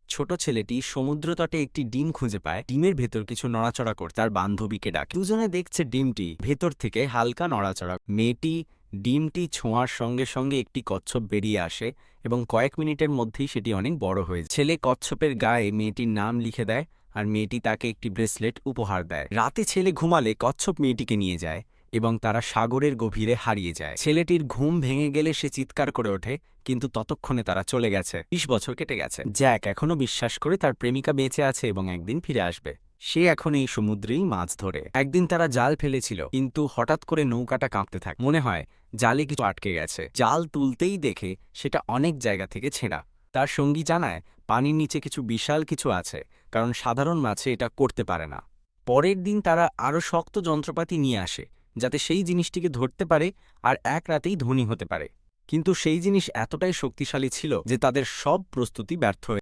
ছোট ছেলেটি সমুদ্রতটে একটি ডিম খুঁজে পায়। ডিমের ভেতর কিছু নড়াচড়া করতে তার বান্ধবীকে ডাকে। দুজনে দেখছে ডিমটি ভেতর থেকে হালকা নড়াচড়া। মেয়েটি ডিমটি ছোঁয়ার সঙ্গে সঙ্গে একটি কচ্ছপ বেরিয়ে আসে এবং কয়েক মিনিটের মধ্যেই সেটি অনেক বড় হয়ে যায়। ছেলে কচ্ছপের গায়ে মেয়েটির নাম লিখে দেয় আর মেয়েটি তাকে একটি ব্রেসলেট উপহার দেয়। রাতে ছেলে ঘুমালে কচ্ছপ মেয়েটিকে নিয়ে যায় এবং তারা সাগরের গভীরে হারিয়ে যায়। ছেলেটির ঘুম ভেঙে গেলে সে চিৎকার করে ওঠে, কিন্তু ততক্ষণে তারা চলে গেছে। 20 বছর কেটে গেছে। জ্যাক এখনও বিশ্বাস করে তার প্রেমিকা বেঁচে আছে এবং একদিন ফিরে আসবে। সে এখন এই সমুদ্রেই মাছ ধরে। একদিন তারা জাল ফেলেছিল, কিন্তু হঠাৎ করে নৌকাটা কাঁপতে থাকে। মনে হয় জালে কিছু আটকে গেছে। জাল তুলতেই দেখে সেটা অনেক জায়গা থেকে ছেঁড়া। তার সঙ্গী জানায় পানির নিচে কিছু বিশাল কিছু আছে, কারণ সাধারণ মাছে এটা করতে পারে না। পরের দিন তারা আরও শক্ত যন্ত্রপাতি নিয়ে আসে, যাতে সেই জিনিসটিকে ধরতে পারে আর এক রাতেই ধনী হতে পারে। কিন্তু সেই জিনিস এতটাই শক্তিশালী ছিল যে তাদের সব প্রস্তুতি ব্যর্থ হয়ে